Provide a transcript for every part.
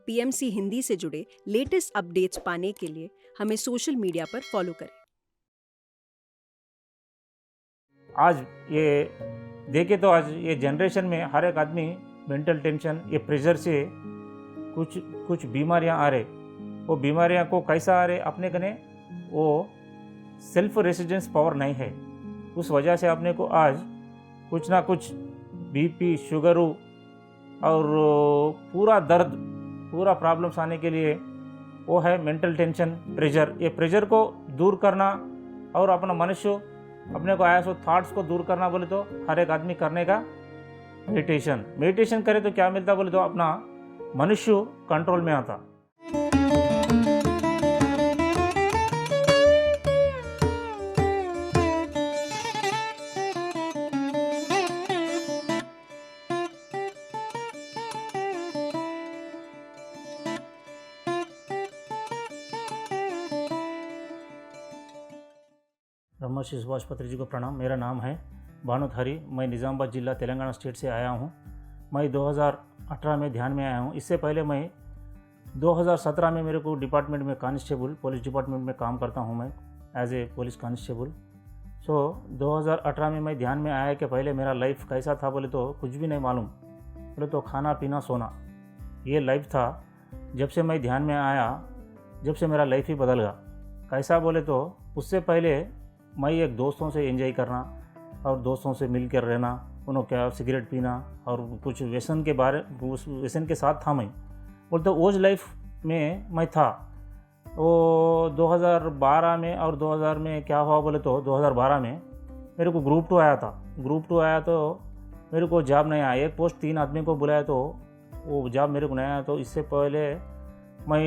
PMC Hindi से जुड़े latest updates पाने के लिए हमें सोशल मीडिया पर फॉलो करें। आज ये देखे तो आज ये जनरेशन में हर एक आदमी मेंटल टेंशन, ये प्रेशर से कुछ बीमारियां आ रहे। वो बीमारियां को कैसा आ रहे अपने कने, वो सेल्फ रेसिस्टेंस पावर नहीं है। उस वजह से अपने को आज कुछ ना कुछ बीपी, शुगर और पूरा दर्द, पूरा प्रॉब्लम्स आने के लिए वो है मेंटल टेंशन, प्रेशर। ये प्रेशर को दूर करना और अपना मनुष्य अपने को आया सो थॉट्स को दूर करना बोले तो हर एक आदमी करने का मेडिटेशन करे तो क्या मिलता बोले तो अपना मनुष्य कंट्रोल में आता। ब्रह्मश्री सुभाष पत्री जी को प्रणाम। मेरा नाम है भानुत हरी। मैं निज़ामाबाद जिला तेलंगाना स्टेट से आया हूँ। मैं 2018 में ध्यान में आया हूँ। इससे पहले मैं 2017 में मेरे को डिपार्टमेंट में कांस्टेबल, पुलिस डिपार्टमेंट में काम करता हूँ मैं एज ए पुलिस कांस्टेबल। 2018 में मैं ध्यान में आया कि पहले मेरा लाइफ कैसा था बोले तो कुछ भी नहीं मालूम। बोले तो खाना पीना सोना, ये लाइफ था। जब से मैं ध्यान में आया, जब से मेरा लाइफ ही बदल गया। कैसा बोले तो उससे पहले मैं एक दोस्तों से एंजॉय करना और दोस्तों से मिल कर रहना, उन्होंने क्या सिगरेट पीना और कुछ व्यसन के बारे, उस व्यसन के साथ था मैं। बोलते ओज लाइफ में मैं था। वो 2012 में और 2000 में क्या हुआ बोले तो 2012 में मेरे को ग्रुप 2 आया था। ग्रुप 2 आया तो मेरे को जॉब नहीं आया। एक पोस्ट 3 आदमी को बुलाया तो वो जॉब मेरे को नहीं आया। तो इससे पहले मैं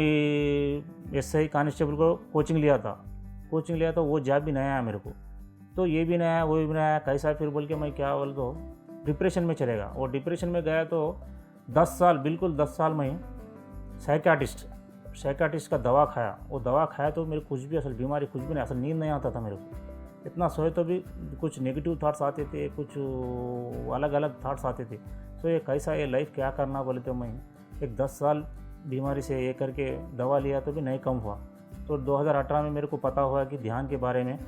एसआई कांस्टेबल को कोचिंग लिया तो वो जॉब भी नहीं आया मेरे को। तो ये भी नहीं आया, वो भी नहीं आया, कैसा फिर बोल के मैं क्या बोल तो डिप्रेशन में चलेगा। वो डिप्रेशन में गया तो 10 साल, बिल्कुल 10 साल में साइकाटिस्ट का दवा खाया। वो दवा खाया तो मेरे कुछ भी असल बीमारी, कुछ भी नहीं, असल नींद नहीं आता था मेरे को। इतना सोए तो भी कुछ नेगेटिव थाट्स आते थे, कुछ अलग अलग थाट्स आते थे। तो ये कैसा, ये लाइफ क्या करना बोले तो मैं एक 10 साल बीमारी से ये करके दवा लिया तो भी नहीं कम हुआ। तो 2018 में मेरे को पता हुआ कि ध्यान के बारे में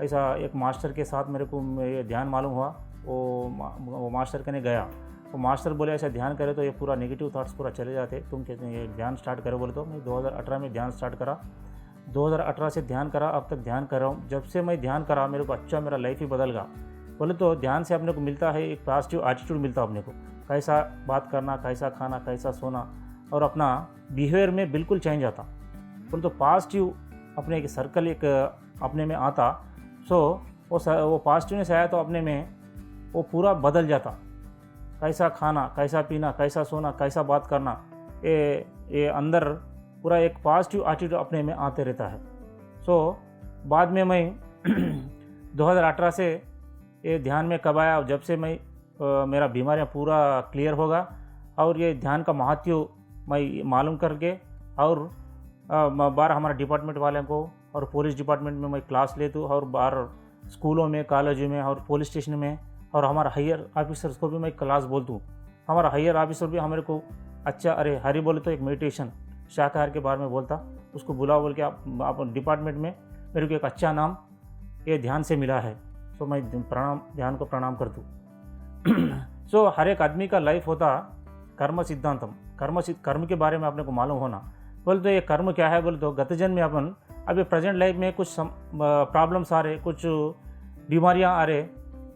ऐसा एक मास्टर के साथ मेरे को ये ध्यान मालूम हुआ। वो मास्टर कने गया। वो मास्टर बोले ऐसा ध्यान करे तो ये पूरा नेगेटिव थॉट्स पूरा चले जाते, तुम कहते हैं ये ध्यान स्टार्ट करो बोले। तो मैं 2018 में ध्यान स्टार्ट करा। 2018 से ध्यान करा, अब तक ध्यान कर रहा हूँ। जब से मैं ध्यान करा मेरे को अच्छा, मेरा लाइफ ही बदल गया बोले तो। ध्यान से अपने को मिलता है एक पॉजिटिव एटीट्यूड मिलता है अपने को, कैसा बात करना, कैसा खाना, कैसा सोना, और अपना बिहेवियर में बिल्कुल चेंज आता बोले तो। पॉजिटिव अपने एक सर्कल एक अपने में आता। वो पॉजिटिवनेस आया तो अपने में वो पूरा बदल जाता। कैसा खाना, कैसा पीना, कैसा सोना, कैसा बात करना, ये अंदर पूरा एक पॉजिटिव एटीट्यूड अपने में आते रहता है। बाद में मैं 2018 से ये ध्यान में कब आया, जब से मैं मेरा बीमारियाँ पूरा क्लियर होगा और ये ध्यान का महत्व मैं मालूम करके, और बाहर हमारा डिपार्टमेंट वाले को और पुलिस डिपार्टमेंट में मैं क्लास लेता हूँ, और बाहर स्कूलों में, कॉलेजों में और पुलिस स्टेशन में, और हमारा हायर ऑफिसर्स को भी मैं क्लास बोलता हूँ। हमारा हायर ऑफिसर भी हमारे को अच्छा, अरे हरी बोले तो एक मेडिटेशन शाकाहार के बारे में बोलता, उसको बुलाओ बोल के आप डिपार्टमेंट में मेरे को एक अच्छा नाम ये ध्यान से मिला है। तो मैं ध्यान को प्रणाम कर दूँ। हर एक आदमी का लाइफ होता कर्म सिद्धांतम, कर्म के बारे में आपने को मालूम होना। बोले तो ये कर्म क्या है बोले तो गत जन्म में अपन अभी प्रेजेंट लाइफ में कुछ प्रॉब्लम्स आ रहे, कुछ बीमारियां आ रहे,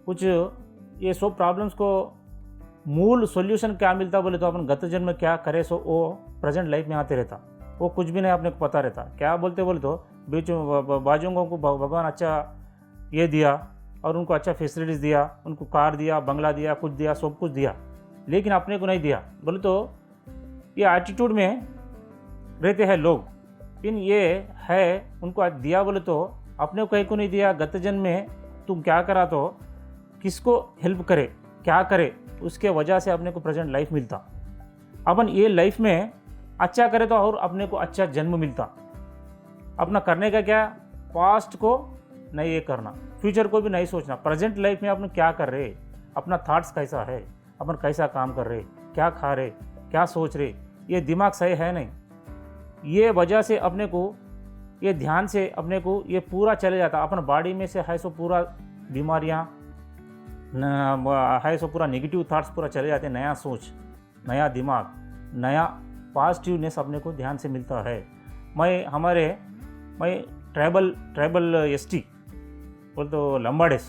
कुछ ये सब प्रॉब्लम्स को मूल सॉल्यूशन क्या मिलता बोले तो अपन गत जन्म में क्या करे सो वो प्रेजेंट लाइफ में आते रहता। वो कुछ भी नहीं अपने को पता रहता। क्या बोलते बोले तो बीच बाजुओं को भगवान अच्छा ये दिया और उनको अच्छा फैसिलिटीज़ दिया, उनको कार दिया, बंगला दिया, कुछ दिया, सब कुछ दिया, लेकिन अपने को नहीं दिया बोले तो ये एटीट्यूड में रहते हैं लोग। लेकिन ये है उनको दिया बोले तो अपने को कहीं को नहीं दिया। गत जन्म में तुम क्या करा तो किसको हेल्प करे, क्या करे, उसके वजह से अपने को प्रेजेंट लाइफ मिलता। अपन ये लाइफ में अच्छा करे तो और अपने को अच्छा जन्म मिलता। अपना करने का क्या, पास्ट को नहीं ये करना, फ्यूचर को भी नहीं सोचना, प्रेजेंट लाइफ में अपन क्या कर रहे, अपना थॉट्स कैसा है, अपन कैसा काम कर रहे, क्या खा रहे, क्या सोच रहे, ये दिमाग सही है नहीं। ये वजह से अपने को ये ध्यान से अपने को ये पूरा चले जाता, अपना बॉडी में से है सो पूरा बीमारियाँ है सो पूरा नेगेटिव थाट्स पूरा चले जाते, नया सोच, नया दिमाग, नया पॉजिटिवनेस अपने को ध्यान से मिलता है। मैं ट्राइबल एसटी बोल तो लंबाडिस,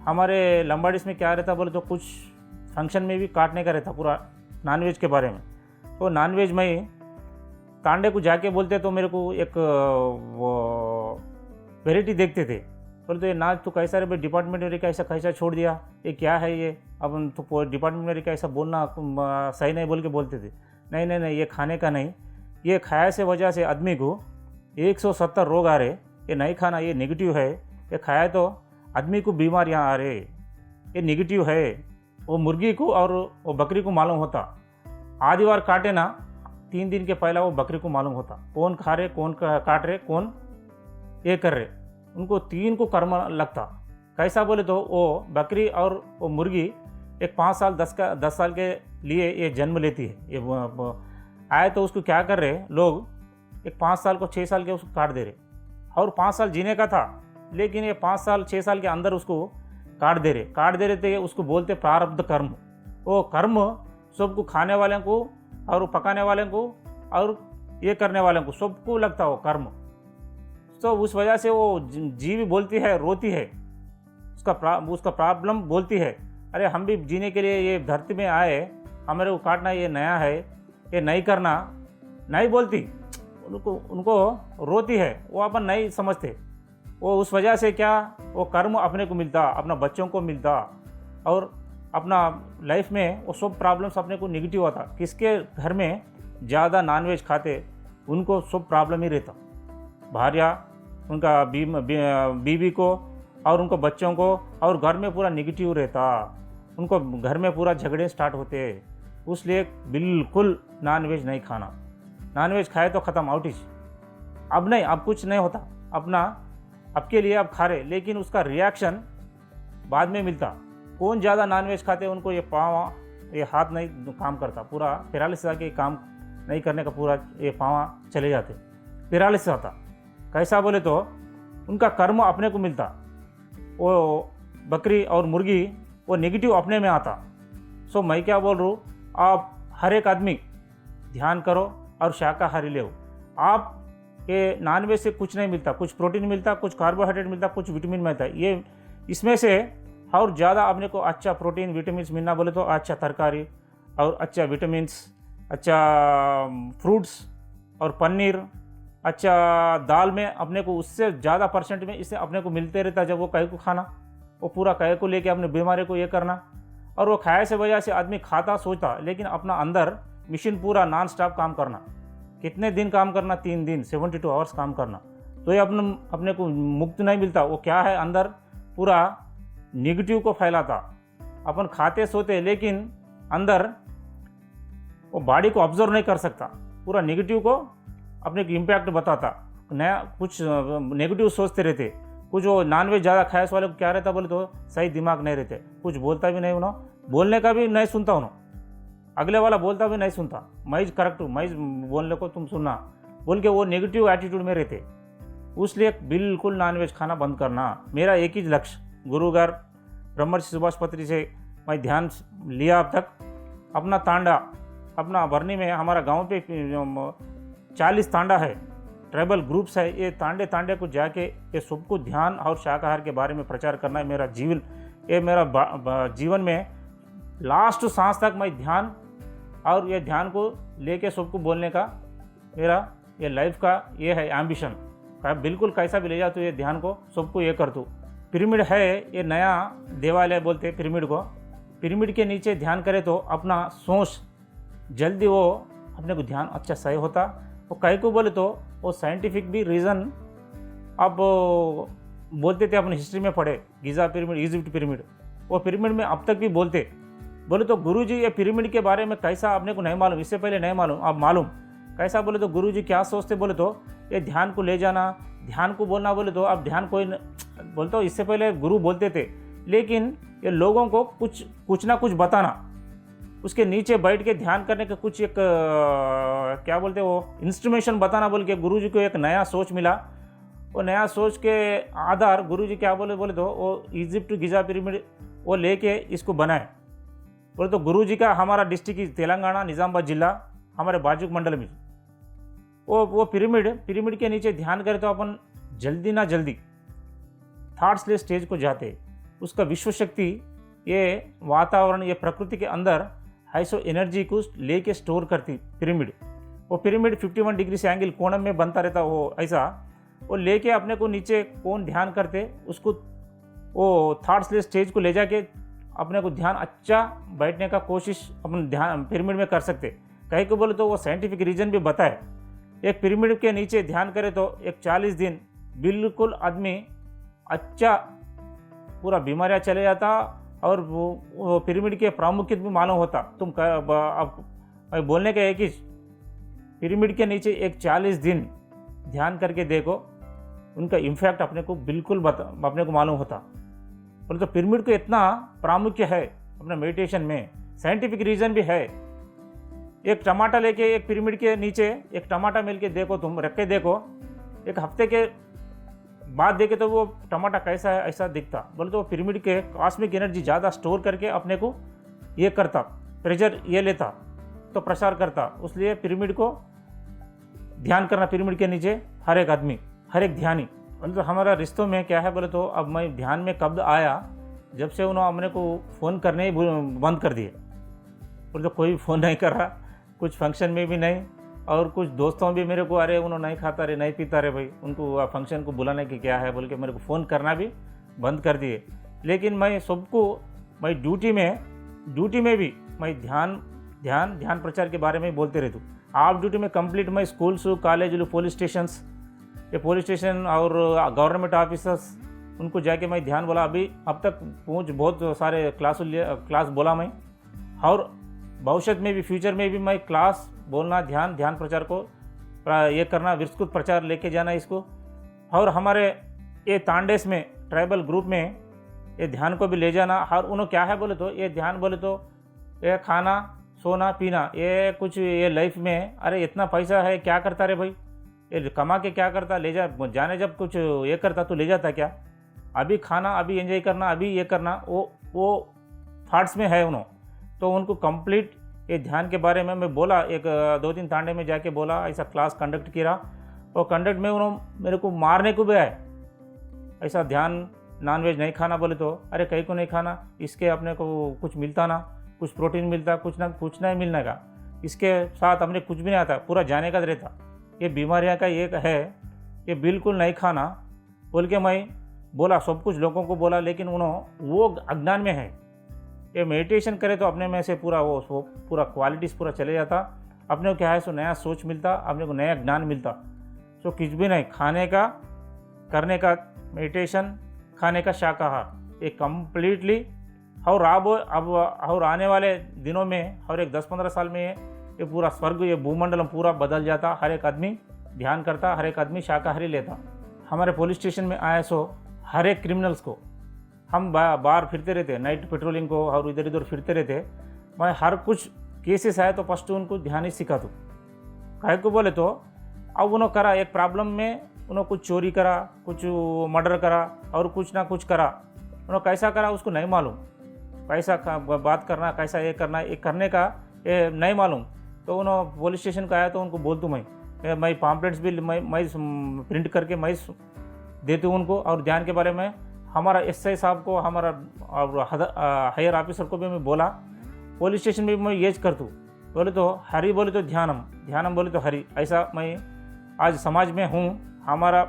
हमारे लंबाडिस में क्या रहता बोले तो कुछ फंक्शन में भी काटने का रहता पूरा नॉनवेज के बारे में। तो नॉनवेज में तांडे को जाके बोलते तो मेरे को एक वो वेराइटी देखते थे, बोले तो ये नाच तो कैसा रे भाई, डिपार्टमेंट में कैसा कैसा छोड़ दिया, ये क्या है ये, अब तो डिपार्टमेंट में कैसा बोलना सही नहीं बोल के बोलते थे। नहीं नहीं नहीं, ये खाने का नहीं, ये खाया से वजह से आदमी को 170 रोग आ रहे, ये नहीं खाना, ये नेगेटिव है, ये खाया तो आदमी को बीमारियाँ आ रहे, ये नेगेटिव है। वो मुर्गी को और वो बकरी को मालूम होता, आदिवार काटे ना 3 दिन के पहला वो बकरी को मालूम होता कौन खा रहे, कौन काट रहे, कौन ये कर रहे, उनको 3 को कर्म लगता। कैसा बोले तो वो बकरी और वो मुर्गी एक 5 साल 10 साल के लिए ये जन्म लेती है। ये आए तो उसको क्या कर रहे लोग, एक 5 साल को 6 साल के उसको काट दे रहे, और 5 साल जीने का था लेकिन ये 5 साल 6 साल के अंदर उसको काट दे रहे थे। उसको बोलते प्रारब्ध कर्म। वो कर्म सबको खाने वाले को और पकाने वाले को और ये करने वाले को सबको लगता हो कर्म। तो उस वजह से वो जीव बोलती है, रोती है, उसका प्रॉब्लम बोलती है, अरे हम भी जीने के लिए ये धरती में आए, हमारे को काटना ये नया है, ये नहीं करना, नहीं बोलती, उनको रोती है, वो अपन नहीं समझते। वो उस वजह से क्या वो कर्म अपने को मिलता, अपना बच्चों को मिलता, और अपना लाइफ में वो सब प्रॉब्लम्स अपने को नेगेटिव आता। किसके घर में ज़्यादा नॉनवेज खाते उनको सब प्रॉब्लम ही रहता, भार्या उनका बीवी को और उनको बच्चों को, और घर में पूरा नेगेटिव रहता, उनको घर में पूरा झगड़े स्टार्ट होते। उसलिए बिल्कुल नॉनवेज नहीं खाना, नॉनवेज खाए तो ख़त्म, आउटिज। अब नहीं, अब कुछ नहीं होता, अपना आपके लिए आप खा रहे, लेकिन उसका रिएक्शन बाद में मिलता। कौन ज़्यादा नॉनवेज खाते उनको ये पाँव ये हाथ नहीं काम करता, पूरा पैरालिसिस आके काम नहीं करने का, पूरा ये पाँव चले जाते, पैरालिसिस आता। कैसा बोले तो उनका कर्म अपने को मिलता, वो बकरी और मुर्गी वो नेगेटिव अपने में आता। सो मैं क्या बोल रहा हूँ, आप हर एक आदमी ध्यान करो और शाकाहारी ले। आप ये नॉनवेज से कुछ नहीं मिलता, कुछ प्रोटीन मिलता, कुछ कार्बोहाइड्रेट मिलता, कुछ विटामिन मिलता है। ये इसमें से और ज़्यादा अपने को अच्छा प्रोटीन विटामिन मिलना बोले तो अच्छा तरकारी और अच्छा विटामिन, अच्छा फ्रूट्स और पनीर, अच्छा दाल में अपने को उससे ज़्यादा परसेंट में इससे अपने को मिलते रहता। जब वो कहे को खाना, वो पूरा कहे को लेके अपने बीमारी को ये करना, और वो खाए से वजह से आदमी खाता सोचता, लेकिन अपना अंदर मशीन पूरा नॉन स्टॉप काम करना। कितने दिन काम करना? 3 दिन, 72 आवर्स काम करना। तो ये अपने को मुक्त नहीं मिलता। वो क्या है, अंदर पूरा नेगेटिव को फैलाता। अपन खाते सोते लेकिन अंदर वो बॉडी को ऑब्जर्व नहीं कर सकता, पूरा नेगेटिव को अपने को इम्पैक्ट बताता। नया कुछ नेगेटिव सोचते रहते। कुछ वो नॉनवेज ज़्यादा खाए वाले को क्या रहता बोले तो सही दिमाग नहीं रहते, कुछ बोलता भी नहीं, उन्होंने बोलने का भी नहीं सुनता, उन्होंने अगले वाला बोलता भी नहीं सुनता। मैं करेक्ट हूँ, मैं बोलने को तुम सुनना बोल के वो नेगेटिव एटीट्यूड में रहते। उसलिए बिल्कुल नॉनवेज खाना बंद करना। मेरा एक ही लक्ष्य, गुरुगार ब्रह्मर्षि सुभाष पत्री से मैं ध्यान लिया अब तक। अपना तांडा, अपना बरनी में हमारा गांव पे 40 तांडा है, ट्राइबल ग्रुप्स है। ये तांडे को जाके ये सबको ध्यान और शाकाहार के बारे में प्रचार करना है मेरा जीवन। ये मेरा जीवन में लास्ट सांस तक मैं ध्यान और ये ध्यान को लेके सबको बोलने का मेरा ये लाइफ का ये है एम्बिशन। बिल्कुल कैसा भी ले जा तो ये ध्यान को सबको ये कर दूँ। पिरामिड है, ये नया देवालय बोलते हैं पिरामिड को। पिरामिड के नीचे ध्यान करे तो अपना सोच जल्दी वो अपने को ध्यान अच्छा सही होता। वो कहीं को बोले तो वो साइंटिफिक भी रीज़न अब बोलते थे, अपने हिस्ट्री में पढ़े, गिज़ा पिरामिड, इजिप्ट पिरामिड। वो पिरामिड में अब तक भी बोले तो गुरुजी ये पिरामिड के बारे में कैसा अपने को नहीं मालूम, इससे पहले नहीं मालूम, अब मालूम। कैसा बोले तो गुरुजी क्या सोचते बोले तो ये ध्यान को ले जाना, ध्यान को बोलना बोले तो अब ध्यान कोई बोलते तो इससे पहले गुरु बोलते थे, लेकिन ये लोगों को कुछ ना कुछ बताना, उसके नीचे बैठ के ध्यान करने का कुछ एक क्या बोलते हैं वो इंस्ट्रूमेशन बताना बोल के गुरुजी को एक नया सोच मिला। वो नया सोच के आधार गुरुजी क्या बोले बोले तो वो इजिप्ट गिजा पिरामिड वो लेके इसको बनाए। बोले तो गुरुजी का हमारा डिस्ट्रिक्ट तेलंगाना निज़ामाबाद जिला हमारे बाजू मंडल में वो पिरामिड के नीचे ध्यान करें तो अपन जल्दी ना जल्दी थॉट्स ले स्टेज को जाते। उसका विश्व शक्ति ये वातावरण ये प्रकृति के अंदर ऐसो एनर्जी को लेके स्टोर करती पिरामिड। वो पिरामिड 51 डिग्री से एंगल कोणम में बनता रहता। वो ऐसा वो लेके अपने को नीचे कौन ध्यान करते उसको वो थॉट्स ले स्टेज को ले जाके अपने को ध्यान अच्छा बैठने का कोशिश अपन ध्यान पिरामिड में कर सकते। कहीं को बोले तो वो साइंटिफिक रीजन भी बताए। एक पिरामिड के नीचे ध्यान करे तो एक 40 दिन बिल्कुल आदमी अच्छा पूरा बीमारियाँ चले जाता और वो पिरामिड के प्रामुख्यता भी मालूम होता। अब बोलने का एक ही पिरामिड के नीचे एक 40 दिन ध्यान करके देखो उनका इम्पैक्ट अपने को बिल्कुल अपने को मालूम होता। बोले तो पिरामिड को इतना प्रामुख्य है अपने मेडिटेशन में, साइंटिफिक रीज़न भी है। एक टमाटर लेके एक पिरामिड के नीचे एक टमाटर मिल के देखो, तुम रख के देखो, एक हफ्ते के बाद देखे तो वो टमाटर कैसा है ऐसा दिखता। बोले तो वो पिरामिड के कॉस्मिक एनर्जी ज़्यादा स्टोर करके अपने को ये करता, प्रेशर ये लेता तो प्रसार करता। इसलिए पिरामिड को ध्यान करना, पिरामिड के नीचे हर एक आदमी हर एक ध्यानी। बोले तो हमारा रिश्तों में क्या है बोले तो अब मैं ध्यान में कब आया जब से उन्होंने अपने को फ़ोन करने ही बंद कर दिए। बोले तो कोई फ़ोन नहीं कर रहा, कुछ फंक्शन में भी नहीं, और कुछ दोस्तों भी मेरे को अरे उन्होंने नहीं खाता रे नहीं पीता रे भाई, उनको फंक्शन को बुलाने की क्या है बोल के मेरे को फ़ोन करना भी बंद कर दिए। लेकिन मैं सबको मैं ड्यूटी में भी मैं ध्यान प्रचार के बारे में बोलते रहता हूँ। आप ड्यूटी में कंप्लीट मैं स्कूल्स कॉलेज पुलिस स्टेशन और गवर्नमेंट ऑफिसर्स उनको जाके मैं ध्यान बोला। अब तक बहुत सारे क्लास बोला मैं, और भविष्य में भी फ्यूचर में भी मैं क्लास बोलना ध्यान प्रचार को ये करना, विस्तृत प्रचार लेके जाना इसको। और हमारे ये तांडेस में ट्राइबल ग्रुप में ये ध्यान को भी ले जाना। और उन्होंने क्या है बोले तो ये ध्यान बोले तो ये खाना सोना पीना ये कुछ ये लाइफ में अरे इतना पैसा है क्या करता रे भाई, ये कमा के क्या करता, ले जाने जब कुछ ये करता तो ले जाता क्या, अभी खाना अभी एंजॉय करना अभी ये करना वो थॉट्स में है उन्होंने। तो उनको कंप्लीट ये ध्यान के बारे में मैं बोला, एक 2-3 तांडे में जाके बोला, ऐसा क्लास कंडक्ट किया। और कंडक्ट में उन्होंने मेरे को मारने को भी आए, ऐसा ध्यान नॉनवेज नहीं खाना बोले तो अरे कहीं को नहीं खाना, इसके अपने को कुछ मिलता ना, कुछ प्रोटीन मिलता, कुछ नहीं मिलने का, इसके साथ हमने कुछ भी नहीं आता, पूरा जाने का रहता। ये बीमारियां का एक है, ये बिल्कुल नहीं खाना बोल के मैं बोला, सब कुछ लोगों को बोला। लेकिन उन्होंने वो अज्ञान में है। ये मेडिटेशन करे तो अपने में से पूरा क्वालिटीज़ पूरा चले जाता, अपने को क्या है सो नया सोच मिलता, अपने को नया ज्ञान मिलता। सो कुछ भी नहीं खाने का करने का, मेडिटेशन खाने का शाकाहार, ये कम्प्लीटली। और अब आने वाले दिनों में और एक 10-15 साल में ये पूरा स्वर्ग ये भूमंडलम पूरा बदल जाता। हर एक आदमी ध्यान करता, हर एक आदमी शाकाहारी लेता। हमारे पुलिस स्टेशन में आए सो हर एक क्रिमिनल्स को हम बाहर फिरते रहते, नाइट पेट्रोलिंग को और इधर उधर फिरते रहते। मैं हर कुछ केसेस आए तो फर्स्ट उनको ध्यान ही सिखा दूँ। काहे को बोले तो अब उन्होंने करा एक प्रॉब्लम में, उन्होंने कुछ चोरी करा, कुछ मर्डर करा और कुछ ना कुछ करा। उन्होंने कैसा करा उसको नहीं मालूम, कैसा बात करना, कैसा ये करना, ये करने का ये नहीं मालूम। तो उन्होंने पुलिस स्टेशन का आया तो उनको बोलता हूँ मैं पॉम्पलेट्स भी मैं प्रिंट करके मैं देती हूँ उनको। और ध्यान के बारे में हमारा एसआई साहब को, हमारा हायर ऑफिसर को भी मैं बोला, पुलिस स्टेशन में भी मैं ये करता हूँ। बोले तो हरि बोले तो ध्यानम बोले तो हरि, ऐसा मैं आज समाज में हूँ। हमारा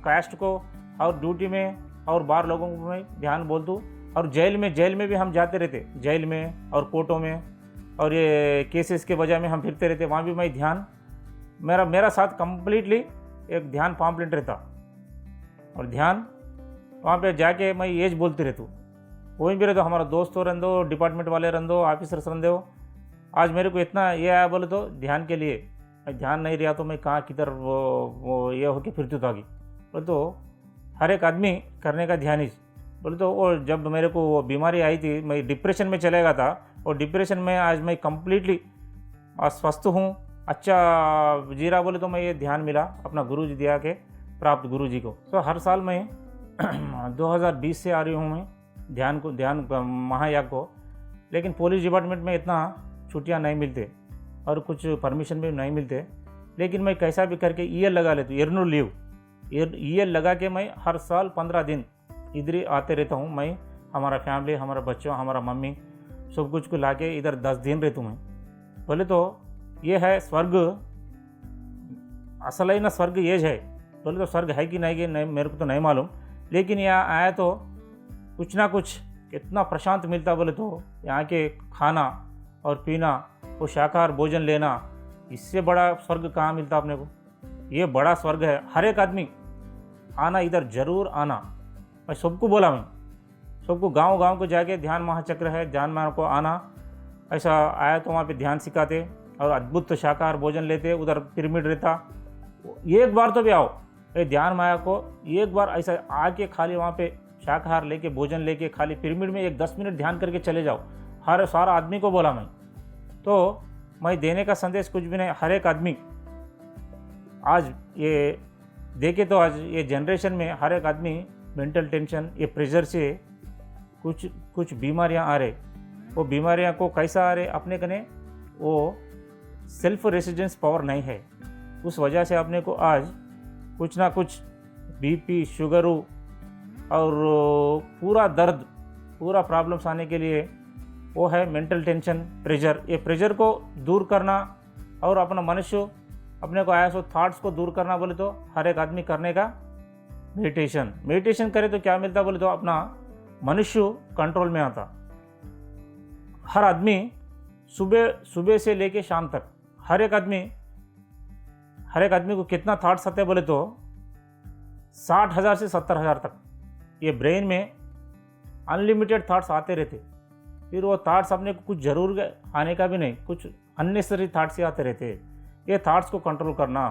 कास्ट को और ड्यूटी में और बाहर लोगों को मैं ध्यान बोल दूँ। और जेल में भी हम जाते रहते, जेल में और कोर्टों में और ये केसेस के वजह में हम फिरते रहते, वहाँ भी मैं ध्यान मेरा साथ कंप्लीटली एक ध्यान पॉम्पलेट रहता। और ध्यान वहाँ पे जाके मैं ये बोलते रहता हूँ। कोई भी रहते, हमारा दोस्त हो रंदो, डिपार्टमेंट वाले रंदो, ऑफिसर्स रंदो, आज मेरे को इतना ये आया बोले तो ध्यान के लिए। मैं ध्यान नहीं रहा तो मैं कहाँ किधर वो ये होके फिरती तो आगे। बोले तो हर एक आदमी करने का ध्यान ही बोले तो वो जब मेरे को वो बीमारी आई थी, मैं डिप्रेशन में चले गया था, और डिप्रेशन में आज मैं कंप्लीटली स्वस्थ हूँ, अच्छा जी रहा। बोले तो मैं ये ध्यान मिला अपना गुरु जी दिया के प्राप्त गुरु जी को। तो हर साल मैं 2020 से आ रही हूँ मैं ध्यान महायाग को, लेकिन पुलिस डिपार्टमेंट में इतना छुट्टियाँ नहीं मिलते और कुछ परमिशन भी नहीं मिलते, लेकिन मैं कैसा भी करके ईयर लगा लेता हूँ, एर्नल लीव ईयर लगा के मैं हर साल 15 दिन इधर ही आते रहता हूँ। मैं, हमारा फैमिली, हमारा बच्चों, हमारा मम्मी, सब कुछ को ला के इधर 10 दिन रहता हूँ मैं। बोले तो ये है स्वर्ग, असल ही ना स्वर्ग ये है। बोले तो स्वर्ग है कि नहीं मेरे को तो नहीं मालूम, लेकिन यहाँ आया तो कुछ ना कुछ इतना प्रशांत मिलता। बोले तो यहाँ के खाना और पीना, वो शाकाहार भोजन लेना, इससे बड़ा स्वर्ग कहाँ मिलता अपने को। ये बड़ा स्वर्ग है। हर एक आदमी आना, इधर जरूर आना। मैं सबको बोला, मैं सबको गांव को जाके ध्यान महाचक्र है, ध्यान महा को आना। ऐसा आया तो वहाँ पे ध्यान सिखाते और अद्भुत शाकाहार भोजन लेते, उधर पिरामिड रहता। एक बार तो भी आओ ये ध्यान माया को, एक बार ऐसा आके खाली वहाँ पे शाकाहार लेके भोजन लेके खाली पिरामिड में 10 मिनट ध्यान करके चले जाओ। हर सारा आदमी को बोला मैं। तो मैं देने का संदेश कुछ भी नहीं, हर एक आदमी आज ये देखे तो आज ये जनरेशन में हर एक आदमी मेंटल टेंशन, ये प्रेशर से कुछ बीमारियां आ रहे। वो बीमारियां को कैसा आ रहे अपने कने, वो सेल्फ रेसिस्टेंस पावर नहीं है। उस वजह से अपने को आज कुछ ना कुछ बीपी, शुगरू और पूरा दर्द, पूरा प्रॉब्लम्स आने के लिए वो है मेंटल टेंशन, प्रेशर। ये प्रेशर को दूर करना और अपना मनुष्य अपने को आया सो थॉट्स को दूर करना, बोले तो हर एक आदमी करने का मेडिटेशन करे तो क्या मिलता, बोले तो अपना मनुष्य कंट्रोल में आता। हर आदमी सुबह से लेके शाम तक हर एक आदमी को कितना थॉट्स आते हैं, बोले तो 60,000 से 70,000 तक। ये ब्रेन में अनलिमिटेड थॉट्स आते रहते। फिर वो थॉट्स अपने को कुछ जरूर आने का भी नहीं, कुछ अननेसेसरी थॉट्स ही आते रहते। ये थॉट्स को कंट्रोल करना,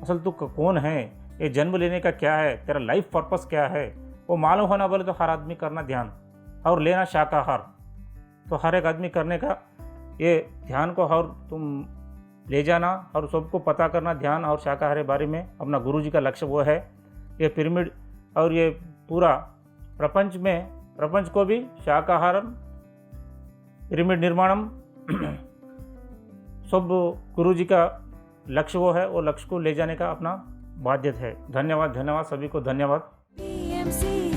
असल तू कौन है, ये जन्म लेने का क्या है, तेरा लाइफ पर्पस क्या है, वो मालूम होना, बोले तो हर आदमी करना ध्यान और लेना शाकाहार। तो हर एक आदमी करने का ये ध्यान को और तुम ले जाना और सबको पता करना ध्यान और शाकाहार के बारे में। अपना गुरु जी का लक्ष्य वो है। ये पिरामिड और ये पूरा प्रपंच को भी शाकाहारम, पिरामिड निर्माणम सब गुरु जी का लक्ष्य वो है। वो लक्ष्य को ले जाने का अपना बाध्यता है। धन्यवाद सभी को, धन्यवाद।